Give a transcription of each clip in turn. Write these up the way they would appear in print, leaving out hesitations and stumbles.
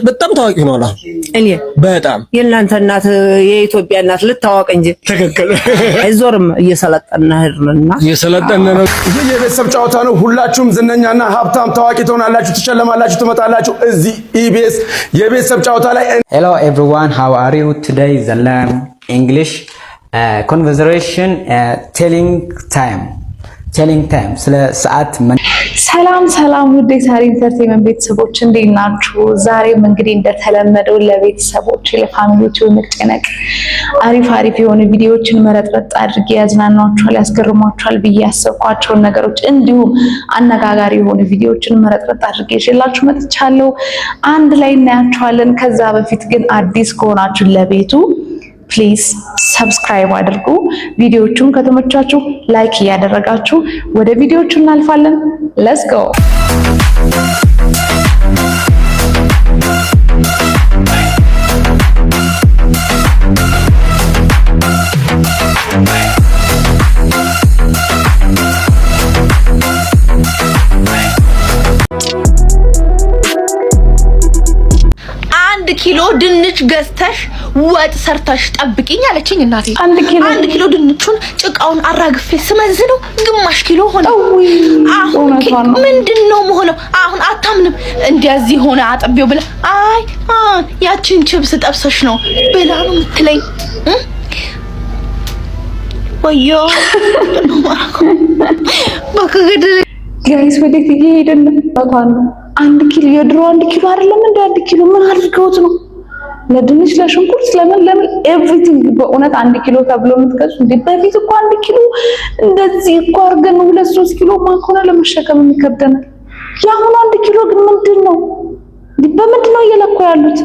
በጣም ታዋቂ ነው አላ እኔ በጣም የእናንተ እናት የኢትዮጵያ እናት ልታወቅ እንጂ ትክክል አይዞርም እየሰለጠነና ነው የቤተሰብ ጨዋታ ነው ሁላችሁም ዝነኛና ሀብታም ታዋቂ ትሆናላችሁ ትሸለማላችሁ ትመጣላችሁ እዚህ ኢቢኤስ የቤተሰብ ጨዋታ ላይ Hello everyone, how are you today? The learn English conversation telling time ስለ ሰዓት ሰላም ውድ የሳሪ ኢንተርቴይንመንት ቤተሰቦች እንዴት ናችሁ? ዛሬም እንግዲህ እንደተለመደው ለቤተሰቦች ለፋሚሊዎች በመጨነቅ አሪፍ የሆኑ ቪዲዮዎችን መረጥረጥ አድርጌ ያዝናናችኋል ያስገርማችኋል ብዬ ያሰብኳቸውን ነገሮች እንዲሁም አነጋጋሪ የሆኑ ቪዲዮዎችን መረጥረጥ አድርጌ ይዤላችሁ መጥቻለሁ። አንድ ላይ እናያችኋለን። ከዛ በፊት ግን አዲስ ከሆናችሁ ለቤቱ ፕሊዝ ሰብስክራይብ አድርጉ። ቪዲዮቹን ከተመቻችሁ ላይክ እያደረጋችሁ ወደ ቪዲዮቹ እናልፋለን። ሌትስ ጎ። ኪሎ ድንች ገዝተሽ ወጥ ሰርተሽ ጠብቂኝ አለችኝ እናቴ። አንድ ኪሎ ድንቹን ጭቃውን አራግፌ ስመዝነው ግማሽ ኪሎ ሆነ። አሁን ምንድነው መሆነው? አሁን አታምንም እንደዚህ ሆነ አጥቤው ብለ አይ ያቺን ቺፕስ ጠብሰሽ ነው ብላ ነው የምትለኝ። ወዮ ባከገደ ጋይስ ወዴት እየሄድን ነው? አንድ ኪሎ የድሮ አንድ ኪሎ አይደለም እንደ አንድ ኪሎ ምን አድርገውት ነው? ለድንች ለሽንኩርት ለምን ኤቭሪቲንግ በእውነት አንድ ኪሎ ተብሎ የምትገዙ እንዴ? በፊት እኮ አንድ ኪሎ እንደዚህ እኮ አድርገን 2-3 ኪሎ ማኮና ለመሸከም የሚከብደናል። ያሁን አንድ ኪሎ ግን ምንድነው? በምንድን ነው እየለኩ ያሉት?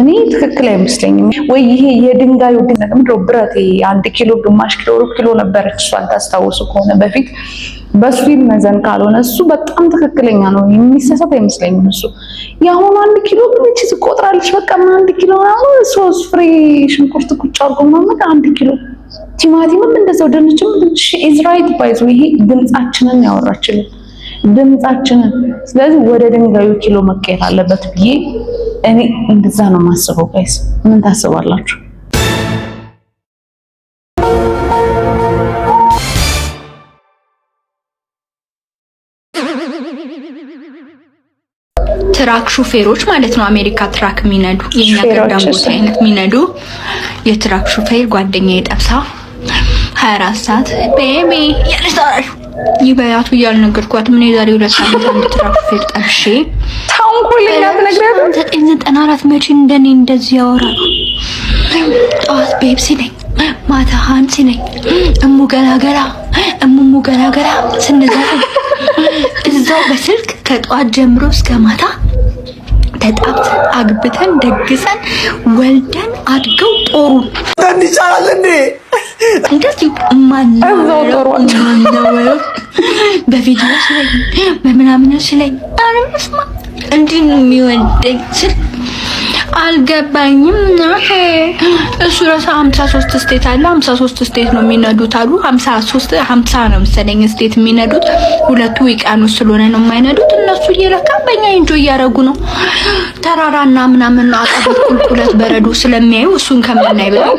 እኔ ትክክል አይመስለኝም። ወይ ይሄ የድንጋዩ ምንድነው ብረት አንድ ኪሎ ግማሽ ኪሎ ሩብ ኪሎ ነበረች እሷን ታስታውሱ ከሆነ በፊት በሱ ይመዘን ካልሆነ እሱ በጣም ትክክለኛ ነው። የሚሰሰት አይመስለኝም እሱ። ያሁን አንድ ኪሎ ግን እቺ ትቆጥራለች በቃ አንድ ኪሎ ነው 3 ፍሬ ሽንኩርት ቁጭ አድርጎ ምናምን አንድ ኪሎ ቲማቲምም እንደዛው ድንችም ኢዝ ራይት ባይዞ ይሄ ድምጻችንን ያወራችልን ድምጻችንን። ስለዚህ ወደ ድንጋዩ ኪሎ መቀየር አለበት ብዬ እኔ እንደዛ ነው የማስበው። ጋይስ ምን ታስባላችሁ? ትራክ ሹፌሮች ማለት ነው አሜሪካ ትራክ የሚነዱ የኛ ገዳምቦት አይነት የሚነዱ የትራክ ሹፌር ጓደኛዬ ጠብሳ 24 ሰዓት ቤቢ ያለታሽ ይበያቱ ያልነገርኳት ምን የዛሬ 2 ሳምንት አንድ ትራክ ሹፌር ጠብሼ ታንኩልኛ ተነግረህ 94 መቼ እንደኔ እንደዚህ ያወራሉ። ጧት ቤብሲ ነኝ ማታ ሃንሲ ነኝ እሙ ገላገላ ስንዘራ እዛው በስልክ ከጧት ጀምሮ እስከ ማታ ተጣብተን አግብተን ደግሰን ወልደን አድገው ጦሩን ይቻላል እንዴ? እንደዚህ ማነው በቪዲዮ ላይ በምናምን ላይ አረመስማ እንዲህ ነው የሚወደኝ ስል አልገባኝም። እሱ ራሱ 53 ስቴት አለ 53 ስቴት ነው የሚነዱት አሉ 50 ነው መሰለኝ ስቴት የሚነዱት ሁለቱ ውቅያኖስ ስለሆነ ነው የማይነዱት እነሱ እየለካ በእኛ ኢንጆይ እያደረጉ ነው። ተራራና ምናምን አቀበት ቁልቁለት በረዶ ስለሚያዩ እሱን ከምናይ ብለው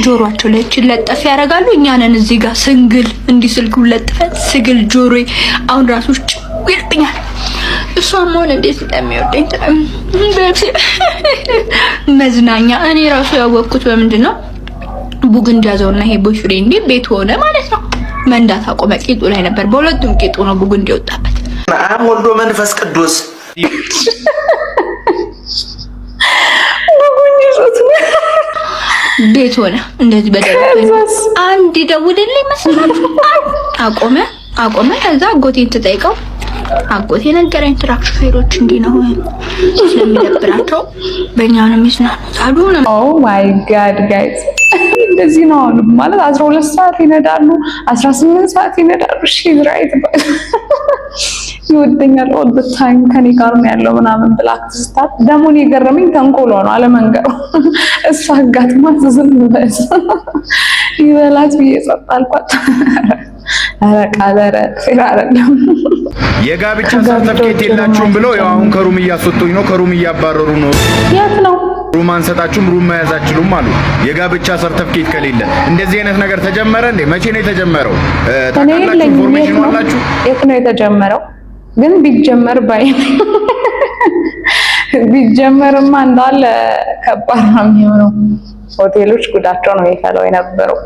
ጆሮአቸው ላይ ለጠፍ ያደርጋሉ። እኛ ነን እዚህ ጋር ስንግል እንዲህ ስልኩ ለጥፈን ስግል ጆሮዬ አሁን ራሱ ይልብኛል። እሷም ሆነ እንዴት እንደሚወደኝ መዝናኛ እኔ ራሱ ያወቅኩት በምንድነው ቡግንድ ያዘውና ይሄ ቦይፍሬንድ ቤት ሆነ ማለት ነው። መንዳት አቆመ። ቂጡ ላይ ነበር በሁለቱም ቂጡ ነው ቡግንድ የወጣበት። አብ ወልድ መንፈስ ቅዱስ ቤት ሆነ እንደዚህ በደረበ አንድ ደውልልኝ መስሎኝ አቆመ። ከዛ አጎቴን ተጠይቀው አጎቴ ነገረኝ ትራክ ሹፌሮች እንዲህ ነው ስለሚደብራቸው በእኛ ነው የሚዝናኑት አሉ። ኦ ማይ ጋድ ጋይስ እንደዚህ ነው ማለት 12 ሰዓት ይነዳሉ 18 ሰዓት ይነዳሉ። እሺ ራይት ይወደኛል all the time ከኔ ጋር ነው ያለው ምናምን ብላክ ስታት ደሞን የገረመኝ ተንኮሏ ነው አለመንገሩ። እሷ አጋጥማት ዝም ብለስ ይበላት ብዬ ጸጥ አልኳት። አረቃለረ ፍራረለም የጋብቻ ሰርተፍኬት የላችሁም ብለው ያው አሁን ከሩም እያስወጡኝ ነው ከሩም እያባረሩ ነው የት ነው ሩም አንሰጣችሁም ሩም መያዛችሁም አሉ የጋብቻ ሰርተፍኬት ከሌለ እንደዚህ አይነት ነገር ተጀመረ እንዴ መቼ ነው የተጀመረው ታውቃላችሁ ኢንፎርሜሽን አላችሁ የት ነው የተጀመረው ግን ቢጀመር ባይ ቢጀመርማ እንዳለ ከባድ ነው የሚሆነው ሆቴሎች ጉዳቸው ነው የፈለው የነበረው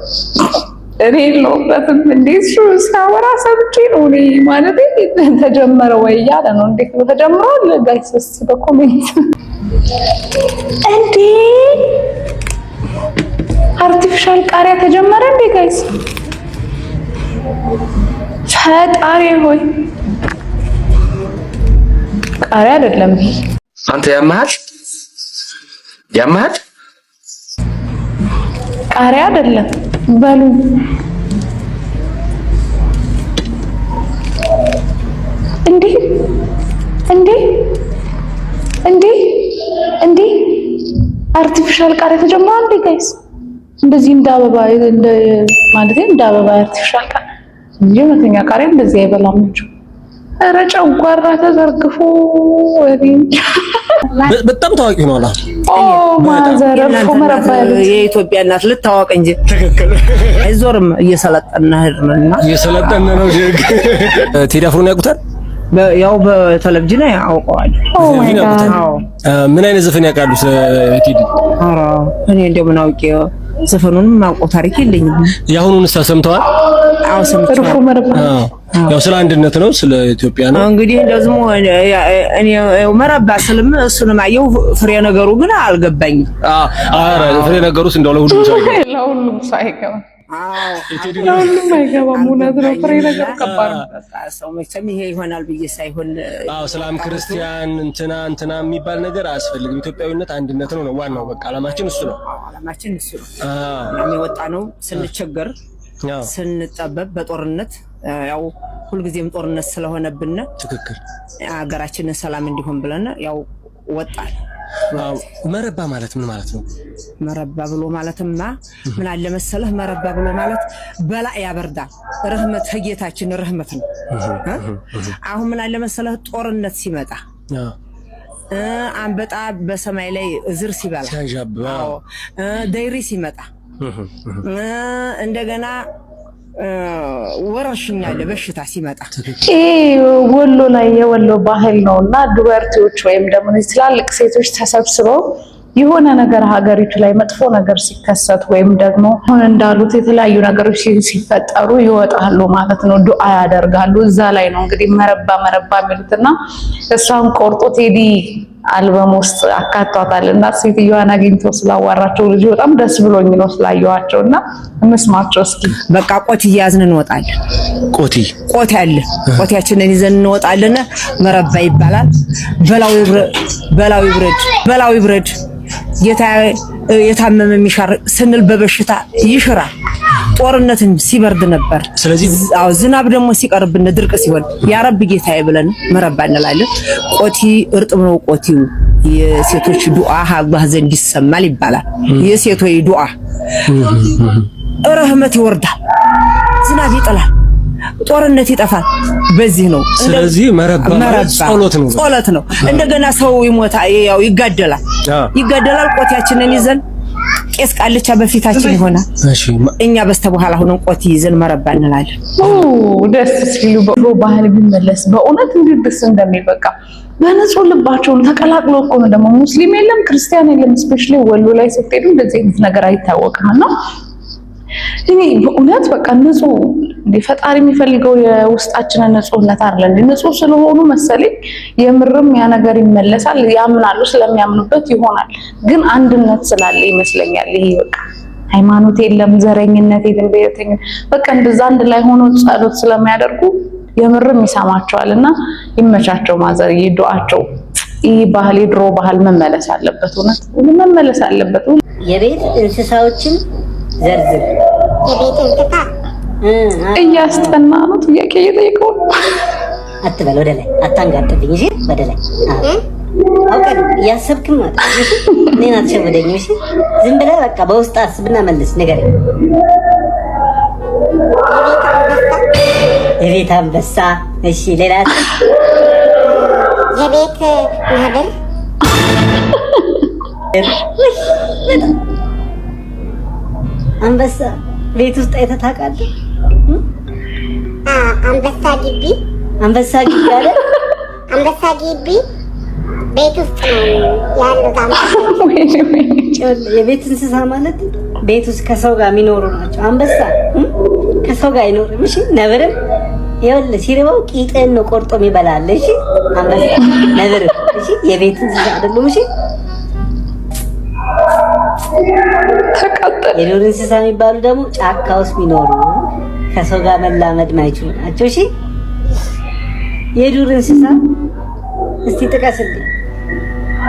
እኔ ለውበትም እንዴት ሳወራ ሰምቼ ነው እኔ ማለት ተጀመረ ወይ ያለ ነው እንዴት ነው ተጀምሯል ጋይስ በኮሜንት እንዴ አርቲፊሻል ቃሪያ ተጀመረ እንዴ ጋይስ ፈጣሪ ሆይ ቃሪያ አይደለም አንተ ያማል ቃሪያ አይደለም በሉ እንዴ አርቲፊሻል ቃሪያ ተጀምሯል እንዴ ጋይስ እንደዚህ እንዳበባ ማለት እንደ አበባ አርቲፊሻል ቃሪያ እንጂ መተኛ ቃሪያ እንደዚህ አይበላም እንጂ ኧረ ጨጓራ ተዘርግፎ በጣም ታዋቂ ነው አላ ማዘረፍ መረባል የኢትዮጵያ እናት ልታወቅ እንጂ ትክክል አይዞርም እየሰለጠና ሄድንና እየሰለጠነ ነው ቴዲ አፍሮን ያውቁታል ያው በቴሌቪዥን ያውቀዋል ምን አይነት ዘፈን ያውቃሉ ቴዲ ኧረ እኔ እንደምን አውቄው ዘፈኑንም ማውቀው ታሪክ የለኝም ያሁኑን ሰምተዋል አው ሰምተዋል ያው ስለ አንድነት ነው ስለ ኢትዮጵያ ነው እንግዲህ እንደዝሞ እኔ መረባ ስልም እሱንም አየው ፍሬ ነገሩ ግን አልገባኝም አረ ፍሬ ነገሩስ እንደው ለሁሉም ሳይገባ ለሁሉም አይገባም እውነት ነው ፍሬ ነገር ከባድ ነው ሰው መቼም ይሄ ይሆናል ብዬ ሳይሆን እስላም ክርስቲያን እንትና የሚባል ነገር አያስፈልግም ኢትዮጵያዊነት አንድነት ነው ዋናው በቃ አላማችን እሱ ነው እኛም የወጣ ነው ስንቸገር ስንጠበብ በጦርነት ያው ሁልጊዜም ጦርነት ስለሆነብን ትክክል ሀገራችንን ሰላም እንዲሆን ብለን ያው ወጣን መረባ ማለት ምን ማለት ነው መረባ ብሎ ማለትማ ምን አለ መሰለህ መረባ ብሎ ማለት በላ ያበርዳል ረህመት ጌታችን ረህመት ነው አሁን ምን አለ መሰለህ ጦርነት ሲመጣ አንበጣ በሰማይ ላይ እዝር ሲበላ ደይሪ ሲመጣ እንደገና ወረርሽኝ አለ በሽታ ሲመጣ ወሎ ላይ የወሎ ባህል ነውና ዱበርቲዎች ወይም ደግሞ ትላልቅ ሴቶች ተሰብስበው የሆነ ነገር ሀገሪቱ ላይ መጥፎ ነገር ሲከሰት ወይም ደግሞ አሁን እንዳሉት የተለያዩ ነገሮች ሲፈጠሩ ይወጣሉ ማለት ነው ዱዓ ያደርጋሉ እዛ ላይ ነው እንግዲህ መረባ የሚሉትና እሷን ቆርጦ ቴዲ አልበም ውስጥ አካቷታልና ሴትዮዋን አግኝቶ ስላዋራቸው ልጅ በጣም ደስ ብሎኝ ነው ስላየዋቸውና እንስማቸው እስኪ በቃ ቆት ይያዝን እንወጣለን ቆት ያለ ቆቲያችንን ይዘን እንወጣለን መረባ ይባላል በላው ይብረድ ጌታ የታመመ የሚሻር ስንል በበሽታ ይሽራል ጦርነትም ሲበርድ ነበር ስለዚህ ዝናብ ደግሞ ሲቀርብን ድርቅ ሲሆን ያ ረብ ጌታዬ ብለን መረባ እንላለን ቆቲ እርጥብ ነው ቆቲው የሴቶች ዱዓ አላህ ዘንድ ይሰማል ይባላል የሴቶች ዱዓ ረህመት ይወርዳል ዝናብ ይጥላል ጦርነት ይጠፋል በዚህ ነው ስለዚህ መረባ ጸሎት ነው እንደገና ሰው ይሞታል ያው ይጋደላል ቆቲያችንን ይዘን ቄስ ቃልቻ በፊታችን ይሆናል እኛ በስተበኋላ ሆነን ቆቲ ይዘን መረባ እንላለን ደስ ሲሉ ባህል ቢመለስ በእውነት እንዴት ደስ እንደሚበቃ በነጹ ልባቸው ተቀላቅሎ እኮ ነው ደግሞ ሙስሊም የለም ክርስቲያን የለም ስፔሻሊ ወሎ ላይ ስትሄዱ እንደዚህ አይነት ነገር አይታወቅምና እኔ በእውነት በቃ ንጹህ ፈጣሪ የሚፈልገው የውስጣችንን ንጹህነት አይደል ንጹህ ስለሆኑ መሰለኝ የምርም ያ ነገር ይመለሳል ያምናሉ ስለሚያምኑበት ይሆናል ግን አንድነት ስላለ ይመስለኛል ይሄ በቃ ሃይማኖት የለም ዘረኝነት የለም በየተኛ በቃ እንደዛ አንድ ላይ ሆኖ ጸሎት ስለሚያደርጉ የምርም ይሰማቸዋልና ይመቻቸው ማዘር ይዱአቸው ይሄ ባህል ድሮ ባህል መመለስ አለበት እውነት መመለስ አለበት የቤት እንስሳዎችን ዘርዝር የቤት እንስሳ እያስጠና ነው ጥያቄ እየጠየቀው አትበል ወደ ላይ አታንጋጥብኝ እሺ ወደ ላይ አውቀን ያሰብክም ማለት እሺ እኔን አትሸወደኝ እሺ ዝም ብለህ በቃ በውስጥ አስብና መልስ ነገር የቤት አንበሳ። እሺ ሌላ የቤት ነብር አንበሳ ቤት ውስጥ አይተህ ታውቃለህ? አንበሳ ግቢ አለ። አንበሳ ግቢ ቤት ውስጥ ነው ያለው። የቤት እንስሳ ማለት ቤት ውስጥ ከሰው ጋር የሚኖሩ ናቸው። አንበሳ ከሰው ጋር አይኖርም። እሺ ነብርም ይኸውልህ ሲርበው ቂጥን ነው ቆርጦ የሚበላል። እሺ አንበሳ ነብርም እሺ የቤት እንስሳ አይደሉም። እሺ የዱር እንስሳ የሚባሉ ደግሞ ጫካ ውስጥ የሚኖሩ ከሰው ጋር መላመድ ማይችሉ ናቸው። እሺ የዱር እንስሳ እስቲ ጥቀስልኝ።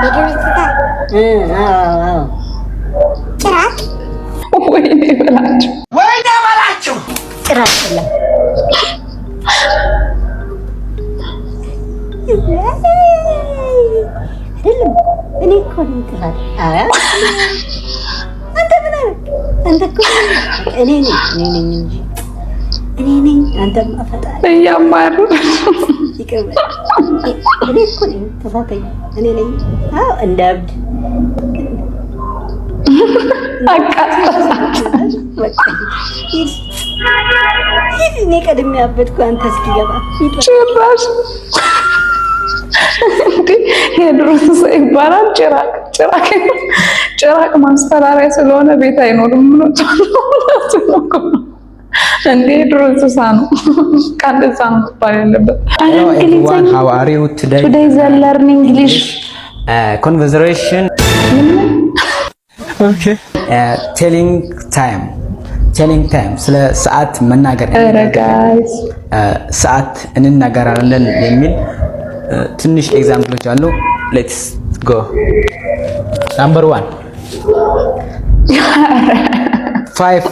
የዱር እንስሳ አዎ ጭራቅ ወይኔ በላቸው ጭራቅ ይላል። እኔ እኮ ነኝ ጭራቅ። አንተ ምን አደረግ? አንተ እኮ እኔ ነኝ እንጂ እኔ ነኝ። አንተማ ፈጣሪ እያማሩ ይቅር በል። እኔ እኮ ነኝ ተሳተኝ። እኔ ነኝ። አዎ እንደ እብድ እኔ ቀድሜ ያበድኩ አንተ እስኪገባ ጭራሽ የዱር እንስሳ ይባላል። ጭራቅ ማስፈራሪያ ስለሆነ ቤት አይኖርም። እንዴ የዱር እንስሳ ነው። ካንደዛ ነው ባል ያለበት። Hello everyone, how are you today? Today is learning English conversation. Okay. Telling time ስለ ሰዓት መናገር guys ሰዓት እንናገራለን የሚል ትንሽ ኤግዛምፕሎች አሉ። ሌትስ ጎ። ናምበር 1 5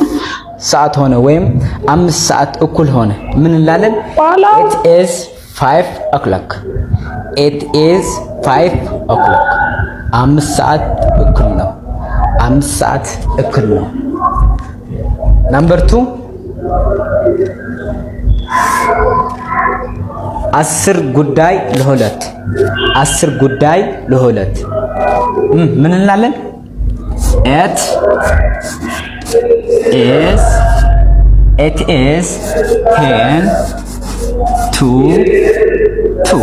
ሰዓት ሆነ ወይም 5 ሰዓት እኩል ሆነ ምን እንላለን? It is 5 o'clock. It is 5 o'clock. 5 ሰዓት እኩል ነው። 5 ሰዓት እኩል ነው። ናምበር 2 10 ጉዳይ ለሁለት 10 ጉዳይ ለሁለት ምን እንላለን? It is 10 to 2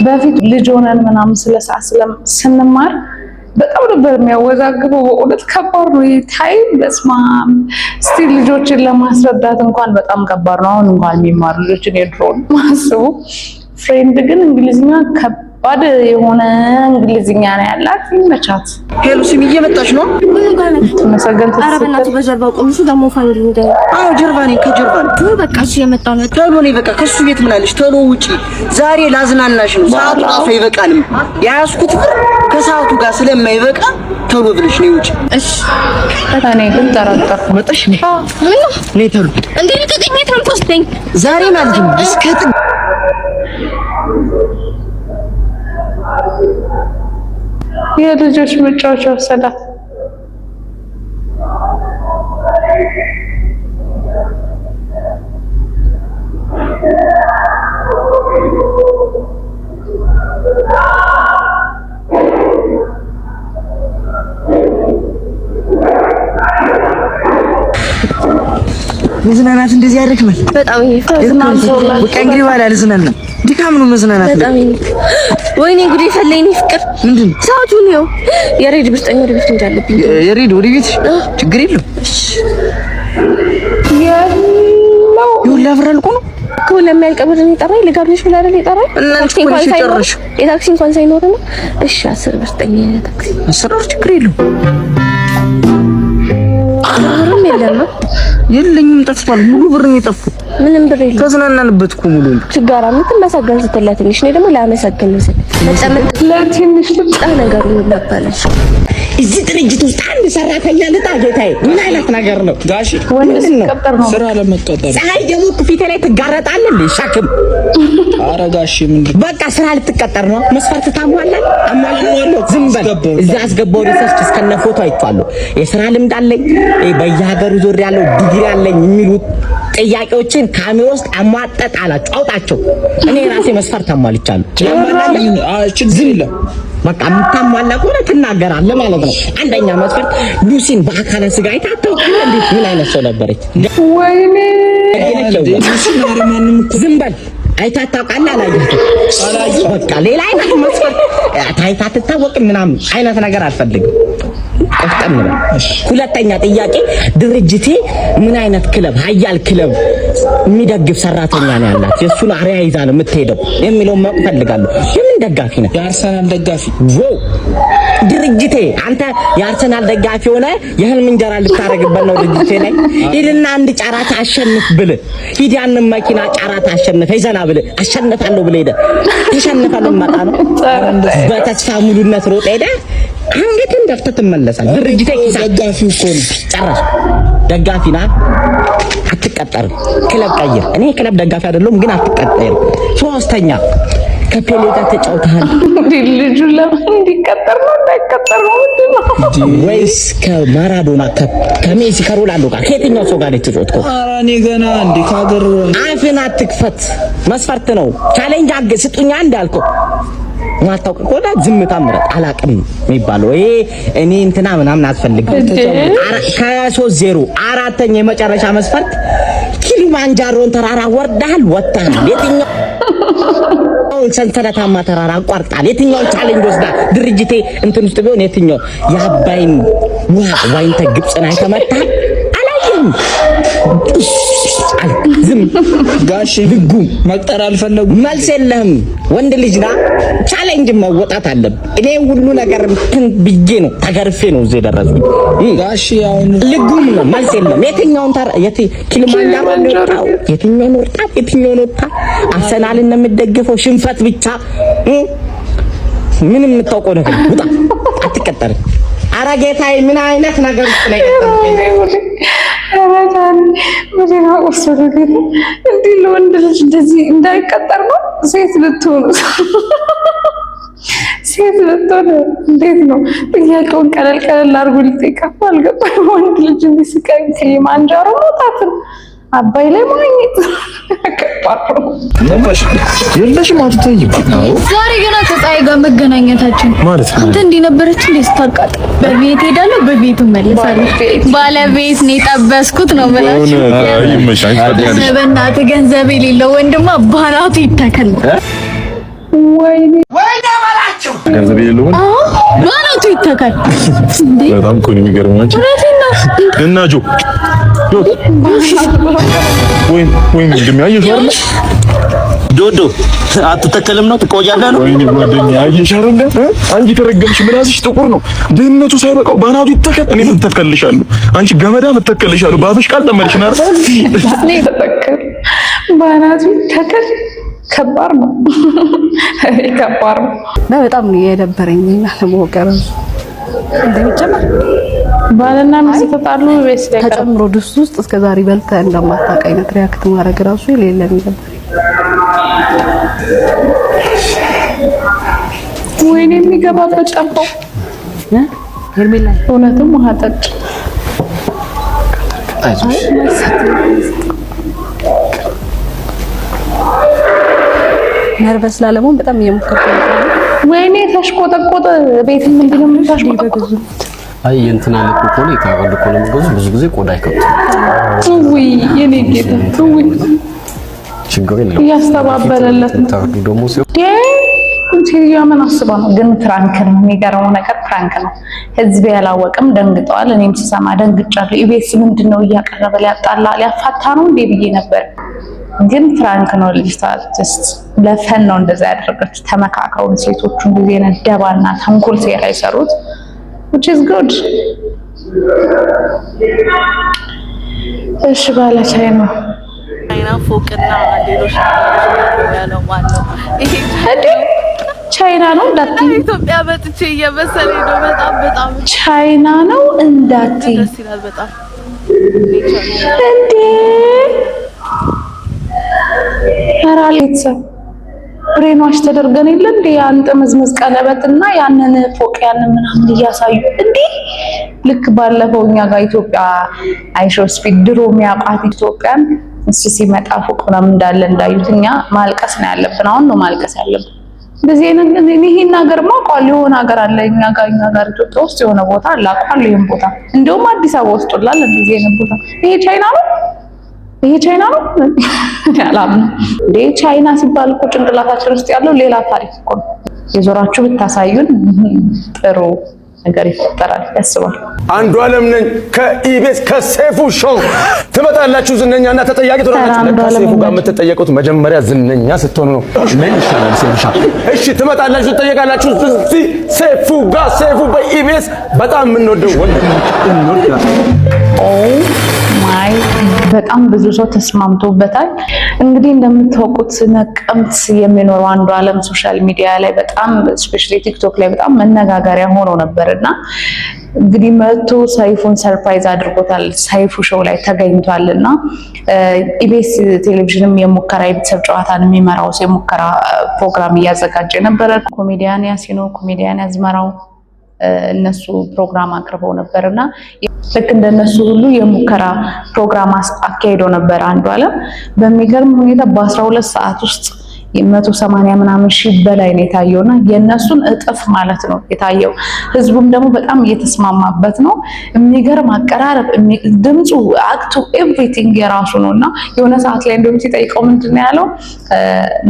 በፊት ልጅ ሆነን ምናምን ስለ ሰዓት ስንማር በጣም ነበር የሚያወዛግበው። በእውነት ከባድ ነው ታይም። በስማም ስቲል ልጆችን ለማስረዳት እንኳን በጣም ከባድ ነው። አሁን እንኳን የሚማሩ ልጆችን የድሮን ማስቡ። ፍሬንድ ግን እንግሊዝኛ ከባድ የሆነ እንግሊዝኛ ነው ያላት። ይመቻት። ሄሎ ሲሚ እየመጣች ነው። ተመሰገን ተሰጠ። ኧረ በእናትህ በጀርባው ቆም። እሱ ደግሞ ፋሚሊ እንደው አዎ ጀርባ ነኝ። ከጀርባ ነው። በቃ እሺ የመጣው ነው። ቶሎ ነኝ። በቃ ከሱ ቤት ምን አለሽ? ቶሎ ውጪ። ዛሬ ላዝናናሽ ነው። ሰዓቱ ራሱ አይበቃንም። የያዝኩት ብር ከሰዓቱ ጋር ስለማይበቃ ቶሎ ብለሽ ነው ውጪ። እሺ እኔ ግን ጠረጠርኩ። መጣሽ ነኝ። ምን ነው ነይ ቶሎ። እንዴ ልቀቀኝ። የት ነው የምትወስደኝ? ዛሬ ማለት ነው እስከ የልጆች መጫወቻ ወሰዳት። መዝናናት እንደዚህ ያደርግናል። በጣም በቃ እንግዲህ በኋላ ልዝናና። ድካም ነው መዝናናት። በጣም ወይኔ ጉዴ ፈለኝ። ፍቅር ምንድን ሰዓቱን ነው የሬድ ብስጠኝ። ወደ ቤት እንዳለብኝ የሬድ ወደ ቤት ችግር የለም። ያለው ይሁላ ብራል እኮ ነው እኮ ለሚያልቅ ብር ነው የጠራኝ። ልጋብዝሽ ብላ አይደል የጠራኝ? ታክሲ እንኳን ሳይኖር የታክሲ እንኳን ሳይኖር ነው። እሺ 10 ብር ስጠኝ። ታክሲ 10 ብር ችግር የለም። አሁንም የለም የለኝም፣ ጠፍቷል። ሙሉ ብር ነው የጠፋው። ምንም ብር የለም። ተዝናናንበት እኮ ሙሉ ችጋራ የምትመሰገን ስትል ለትንሽ እኔ ደግሞ ላመሰግን ስል ለትንሽ ልጣ ነገሩ ነበረሽ እዚህ ድርጅት ውስጥ አንድ ሰራተኛ ልጣ ጌታዬ ምን አይነት ነገር ነው ጋሺ ወንድስ ነው ስራ ለመቀጠር ፀሐይ ደግሞ ፊቴ ላይ ትጋረጣለህ እንዴ ሻክም ኧረ ጋሺ ምንድን በቃ ስራ ልትቀጠር ነው መስፈርት ታሟላለህ አሟላለሁ ዝም በል እዛ አስገባው ሪሰርች እስከነ ፎቶ አይቷለሁ የስራ ልምድ አለኝ በየሀገሩ ዞር ያለው ዲግሪ አለኝ የሚሉት ጥያቄዎችን ካሜራ ውስጥ አሟጠጥ አላችሁ አውጣቸው እኔ ራሴ መስፈርት አሟልቻለሁ ዝም ብለህ በቃ ምታሟላ ከሆነ ትናገራለህ ማለት ነው አንደኛ መስፈርት ሉሲን በአካለ ስጋ አይታተው እንዴት ምን አይነት ሰው ነበረች ወይኔ ሉሲን አረማንም ዝም በል አይታታ ቃል አላየሁትም በቃ ሌላ አይነት መስፈርት ታይታ ትታወቅ ምናምን አይነት ነገር አልፈልግም ቆፍጠን ነው ሁለተኛ ጥያቄ ድርጅቴ ምን አይነት ክለብ ሀያል ክለብ የሚደግፍ ሰራተኛ ነው ያላት የሱን አሪያ ይዛ ነው የምትሄደው የሚለው ማወቅ ፈልጋለሁ የምን ደጋፊ ነው የአርሰናል ደጋፊ ድርጅቴ አንተ የአርሰናል ደጋፊ ሆነ የህልም እንጀራ ልታረግበት ነው ድርጅቴ ላይ ሂድና አንድ ጨራታ አሸንፍ ብል ሂድ ያንን መኪና ጨራታ አሸንፍ ይዘና ብል አሸንፋለሁ ብል ሄደ ተሸንፈለ መጣ ነው በተስፋ ሙሉነት ሮጥ ሄደ አንገትን ደፍተህ ትመለሳለህ ድርጅቴ ደጋፊው እኮ ነው ጨራሽ ደጋፊና አትቀጠርም ክለብ ቀይር እኔ ክለብ ደጋፊ አይደለም ግን አትቀጠርም ሶስተኛ ከፔሌ ጋር ተጫውተሃል ልጁ ለምን እንዲቀጠር ነው እንዳይቀጠር ነው ምንድነው ወይስ ከማራዶና ከሜሲ ከሮናልዶ ጋር ከየትኛው ሰው ጋር ተጫውተው ኧረ እኔ ገና እንዴ ካገር አፍን አትክፈት መስፈርት ነው ቻሌንጅ ስጡኛ እንዳልከው ማታውቅ ከሆነ ዝምታ ምረጥ አላቅም የሚባለው እኔ እንትና ምናምን አትፈልግም ከ3-0 አራተኛ የመጨረሻ መስፈርት ኪሊማንጃሮን ተራራ ወርዳል ወጣል የትኛው ሰንሰለታማ ተራራ አቋርጣል የትኛው ቻሌንጅ ወስዳ ድርጅቴ እንትን ውስጥ ቢሆን የትኛው የአባይን ዋይንተ ግብጽን አይተመታል አላየም ዝም ጋሽ ልጉ መቅጠር አልፈለጉ መልስ የለህም ወንድ ልጅና ቻሌንጅ መወጣት አለብህ እኔ ሁሉ ነገር ብዬ ነው ተገርፌ ነው እዚህ ደረስኩ ጋሽ አሁን ልጉም ነው መልስ የለም የትኛውን ኪሊማንጃሮ ነው የትኛውን ወጣ አርሰናልን ነው የምትደግፈው ሽንፈት ብቻ ምንም የምታውቀው ነገር ውጣ አትቀጠርም ኧረ ጌታዬ ምን አይነት ነገር ውስጥ ነው አራታን ምንድን ነው ወሰዱት እንዴ ለወንድ ልጅ እንደዚህ እንዳይቀጠር ነው ሴት ልትሆኑ እንዴት ነው ጥያቄውን ቀለል አድርጎ ሊጠይቃው አልገባም ወንድ ልጅ እንዲስቀኝ ኪሊማንጃሮ መውጣት አባይ ላይ ማግኘት ከፓርቶ የለሽም አትተይም ዛሬ ገና ከፀሐይ ጋር መገናኘታችን ማለት ነው አንተ እንዲህ ነበረች እንዴ ስታቃጥ በቤት ሄዳለሁ በቤቱ መልሳለሁ ባለቤት ነው የጠበስኩት ነው ብላሽ ይመሻኝ በእናትህ ገንዘብ የሌለው ወንድማ ባራቱ ይተከል ወይኔ ባላችሁ ገንዘብ የሌለው ባራቱ ይተከል እንዴ በጣም እኮ ነው የሚገርማችሁ እና ጆ ወይ እንደሚያየው አይደል ዶዶ አትተከልም ነው ትቆያለህ ነው ወይኔ ጓደኛ አየሽ አይደል አንቺ ተረገምሽ ምላስሽ ጥቁር ነው ድህነቱ ሳይበቃው ባናቱ ይተከል እኔ ተተከልሻለሁ አንቺ ገመዳ ተተከልሻለሁ ባፍሽ ቃል ተመልሽና አይደል እኔ ተተከል ባናቱ ይተከል ከባድ ነው ከባድ ነው በጣም ነው የደበረኝና ለሞቀረ እንደምጨመር ባልና ሚስት ተጣሉ ወይስ ተጨምሮ ድስት ውስጥ እስከ ዛሬ በልተህ እንደማታውቅ አይነት ሪአክት ማድረግ ራሱ የሌለም ነበር ወይኔ የሚገባበት ጠፋው ሄርሜላ እውነትም ውሃ ጠጭ አይዞሽ ነርቨስ ላለመሆን በጣም እየሞከርኩ ነው ወይኔ ተሽቆጠቆጠ ቤት ምንድነው የምታሽቆጠቆጥ አይ እንትና ለኮኮሌ ካወልኮለ መገዙ ብዙ ጊዜ ቆዳ አይከብትም ውይ የኔ ጌታ ውይ ችግር የለም ያስተባበለለት ታርዱ ደሞ ሲው እንቲያ ምን አስባ ነው ግን ፍራንክ ነው የሚገርመው ነገር ፍራንክ ነው ህዝብ ያላወቅም ደንግጠዋል እኔም ስሰማ ደንግጫለሁ ኢቢኤስ ምንድነው እያቀረበ ሊያጣላ ሊያፋታ ነው እንዴ ብዬ ነበር ግን ፍራንክ ነው ልጅታ ጀስት ለፈን ነው እንደዛ ያደረገች ተመካከሩ ሴቶቹ እንደዚህ ነደባና ተንኮል ሴራ ይሰሩት which is good እሺ ባለ ቻይ ነው አይና ፎቅና ሌሎች ያለው ማለት ነው ይሄ ቻይና ነው እንዳትዪ። ኢትዮጵያ መጥቼ እየመሰለኝ ነው በጣም ቻይና ነው እንዳትዪ። ደስ ይላል በጣም እንዴ ኧረ ቤተሰብ ብሬኗሽ ተደርገን የለ እንዴ አንተ መዝመዝ ቀለበትና ያንን ፎቅ ያንን ምናምን እያሳዩ እንዴ ልክ ባለፈው እኛ ጋር ኢትዮጵያ አይሾ ስፒድ ድሮ የሚያውቃት ኢትዮጵያን እሱ ሲመጣ ፎቅ ምናምን እንዳለ እንዳዩት እኛ ማልቀስ ነው ያለብን። አሁን ነው ማልቀስ ያለብን። እንደዚህ አይነት ይሄን ሀገር ማውቀዋል የሆነ ሀገር አለ እኛ ጋር ኢትዮጵያ ውስጥ የሆነ ቦታ አለ አውቀዋለሁ። ይሄን ቦታ እንደውም አዲስ አበባ ውስጥ ላለ እንደዚህ አይነት ቦታ ይሄ ቻይና ነው ያላም እንዴ ቻይና ሲባል እኮ ጭንቅላታችን ውስጥ ያለው ሌላ ታሪክ እኮ ነው። የዞራችሁ ብታሳዩን ጥሩ ነገር ይፈጠራል ያስባል። አንዷለም ነኝ ከኢቢኤስ ከሰይፉ ሾው ትመጣላችሁ። ዝነኛና ተጠያቂ ትሆናላችሁ። ከሰይፉ ጋር የምትጠየቁት መጀመሪያ ዝነኛ ስትሆኑ ነው። ምን ይሻላል ሰይፉ? እሺ ትመጣላችሁ፣ ትጠየቃላችሁ። ሰይፉ ጋር ሰይፉ በኢቢኤስ በጣም የምንወደው ወንድ በጣም ብዙ ሰው ተስማምቶበታል። እንግዲህ እንደምታውቁት ነቀምት የሚኖረው አንዷለም ሶሻል ሚዲያ ላይ በጣም ስፔሻሊ ቲክቶክ ላይ በጣም መነጋገሪያ ሆኖ ነበርና እንግዲህ መጥቶ ሰይፉን ሰርፕራይዝ አድርጎታል። ሰይፉ ሾው ላይ ተገኝቷልና ኢቢኤስ ቴሌቪዥንም የሙከራ የቤተሰብ ጨዋታን የሚመራው የሙከራ ፕሮግራም እያዘጋጀ ነበረ። ኮሜዲያን ያሲኖ ኮሜዲያን ያዝመራው እነሱ ፕሮግራም አቅርበው ነበርና ልክ እንደነሱ ሁሉ የሙከራ ፕሮግራም አካሄዶ ነበር አንዷለም። በሚገርም ሁኔታ በ12 ሰዓት ውስጥ 180 ምናምን ሺህ በላይ ነው የታየውና የነሱን እጥፍ ማለት ነው የታየው። ህዝቡም ደግሞ በጣም እየተስማማበት ነው። የሚገርም አቀራረብ፣ ድምፁ፣ አክቱ ኤቭሪቲንግ የራሱ ነውና የሆነ ሰዓት ላይ እንደውም ሲጠይቀው ምንድነው ያለው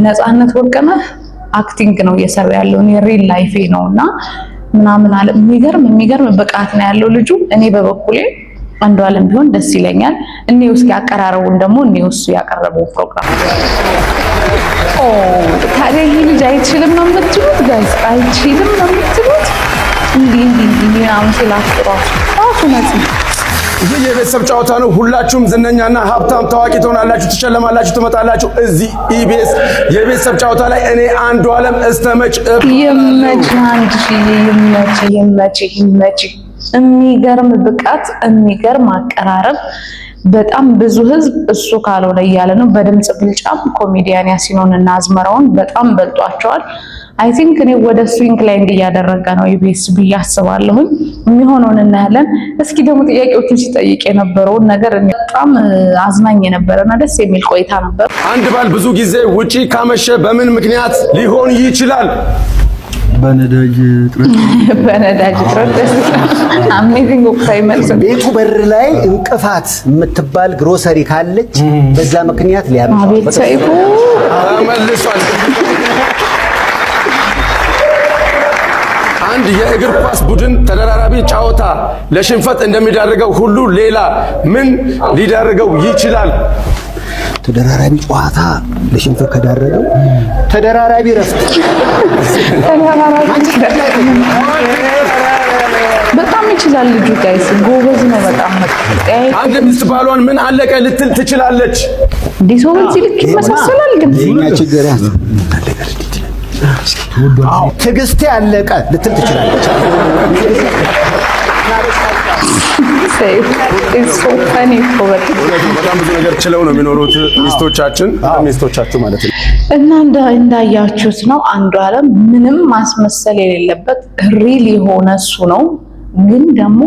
ነፃነት ወርቅነህ አክቲንግ ነው እየሰራ ያለው እኔ ሪል ላይፌ ነውና ምናምን አለ። የሚገርም ብቃት ነው ያለው ልጁ። እኔ በበኩሌ አንዷለም ቢሆን ደስ ይለኛል። እኔው እስኪ አቀራረቡን ደግሞ እኔው እሱ ያቀረበው ፕሮግራም ታዲያ ይሄ ልጅ አይችልም ነው የምትሉት ጋይስ? አይችልም ነው የምትሉት? እንዲህ ምናምን ሲላችሁ ራሱ ነፂ ይህ የቤተሰብ ጨዋታ ነው። ሁላችሁም ዝነኛና ሀብታም ታዋቂ ትሆናላችሁ፣ ትሸለማላችሁ፣ ትመጣላችሁ እዚህ ኢቢኤስ የቤተሰብ ጨዋታ ላይ። እኔ አንዷለም እስተመጭ ይመች። የሚገርም ብቃት፣ የሚገርም አቀራረብ፣ በጣም ብዙ ህዝብ እሱ ካልሆነ እያለ ነው። በድምጽ ብልጫም ኮሜዲያን ያሲኖን እና አዝመራውን በጣም በልጧቸዋል። አይ ቲንክ እኔ ወደ ስዊንግ ላይ እያደረገ ነው ኢቢኤስ ብዬ አስባለሁ። የሚሆነውን እናያለን። እስኪ ደግሞ ጥያቄዎችን ሲጠይቅ የነበረውን ነገር በጣም አዝናኝ የነበረና ደስ የሚል ቆይታ ነበር። አንድ ባል ብዙ ጊዜ ውጪ ካመሸ በምን ምክንያት ሊሆን ይችላል? በነዳጅ እጥረት። አሜዚንግ ወቅታዊ መልስ። ቤቱ በር ላይ እንቅፋት የምትባል ግሮሰሪ ካለች በዛ ምክንያት ሊያመጣ አቤት ሰይፉ መልሷል። አንድ የእግር ኳስ ቡድን ተደራራቢ ጨዋታ ለሽንፈት እንደሚዳርገው ሁሉ ሌላ ምን ሊዳርገው ይችላል? ተደራራቢ ጨዋታ ለሽንፈት ከዳረገው ተደራራቢ ረፍት። በጣም ይችላል ልጁ ጋይስ፣ ጎበዝ ነው በጣም። አንድ ሚስት ባሏን ምን አለቀ ልትል ትችላለች? እንዲህ ሰው በዚህ ልክ ይመሳሰላል ግን የኛ ችግር ያዝ ትዕግስቴ አለቀ ልትል ትችላለች። በጣም ብዙ ነገር ችለው ነው የሚኖሩት ሚስቶቻችሁ ማለት ነው። እና እንዳያችሁት ነው አንዷለም ምንም ማስመሰል የሌለበት ሪል የሆነ እሱ ነው። ግን ደግሞ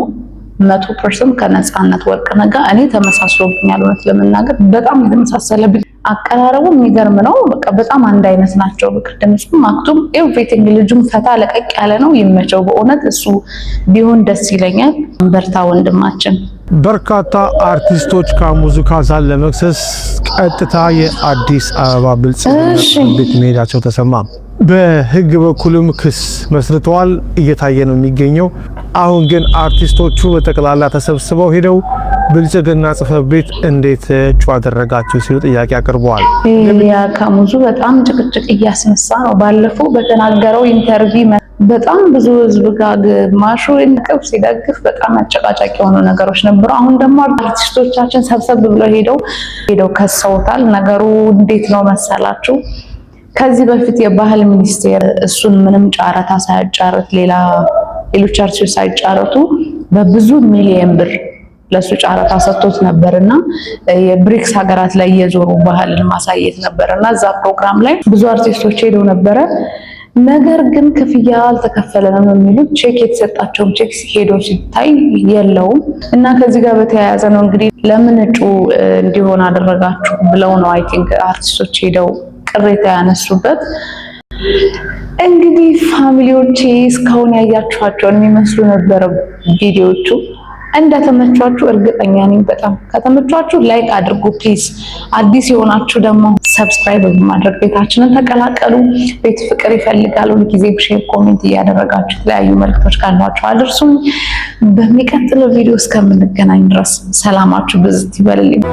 100% ከነፃነት ወርቅነህ ጋር እኔ ተመሳስሎብኛል። እውነት ለመናገር በጣም የተመሳሰለብኝ አቀራረቡ የሚገርም ነው። በቃ በጣም አንድ አይነት ናቸው። ድምፁም አክቱም ኤቭሪቲንግ። ልጁም ፈታ ለቀቅ ያለ ነው። ይመቸው በእውነት እሱ ቢሆን ደስ ይለኛል። በርታ ወንድማችን። በርካታ አርቲስቶች ከሙዚቃ ዛል ለመክሰስ ቀጥታ የአዲስ አበባ ብልጽግና ቤት መሄዳቸው ተሰማ። በህግ በኩልም ክስ መስርተዋል፣ እየታየ ነው የሚገኘው። አሁን ግን አርቲስቶቹ በጠቅላላ ተሰብስበው ሄደው ብልጽግና ጽሕፈት ቤት እንዴት እጩ አደረጋችሁ ሲሉ ጥያቄ አቅርበዋል። ኤልያ ካሙዙ በጣም ጭቅጭቅ እያስነሳ ነው። ባለፈው በተናገረው ኢንተርቪው በጣም ብዙ ህዝብ ጋር ግማሹ እንቅብ ሲደግፍ በጣም አጨቃጫቂ የሆኑ ነገሮች ነበሩ። አሁን ደግሞ አርቲስቶቻችን ሰብሰብ ብለው ሄደው ከሰውታል። ነገሩ እንዴት ነው መሰላችሁ? ከዚህ በፊት የባህል ሚኒስቴር እሱን ምንም ጨረታ ሳያጫርት ሌሎች አርቲስቶች ሳይጫረቱ በብዙ ሚሊዮን ብር ለሱ ጨረታ ሰጥቶት ነበርና የብሪክስ ሀገራት ላይ የዞሩ ባህልን ማሳየት ነበርና እዛ ፕሮግራም ላይ ብዙ አርቲስቶች ሄደው ነበረ። ነገር ግን ክፍያ አልተከፈለንም የሚሉት ቼክ የተሰጣቸውም ቼክ ሄዶ ሲታይ የለውም። እና ከዚህ ጋር በተያያዘ ነው እንግዲህ ለምን እጩ እንዲሆን አደረጋችሁ ብለው ነው አይ ቲንክ አርቲስቶች ሄደው ቅሬታ ያነሱበት። እንግዲህ ፋሚሊዎቼ እስካሁን ያያችኋቸውን የሚመስሉ ነበር ቪዲዮዎቹ። እንደተመቻችሁ እርግጠኛ ነኝ። በጣም ከተመቻችሁ ላይክ አድርጉ ፕሊዝ። አዲስ የሆናችሁ ደግሞ ሰብስክራይብ በማድረግ ቤታችንን ተቀላቀሉ። ቤት ፍቅር ይፈልጋል። ሁልጊዜ ሼር፣ ኮሜንት እያደረጋችሁ የተለያዩ መልዕክቶች ካሏችሁ አድርሱኝ። በሚቀጥለው ቪዲዮ እስከምንገናኝ ድረስ ሰላማችሁ ብዝት ይበልልኝ።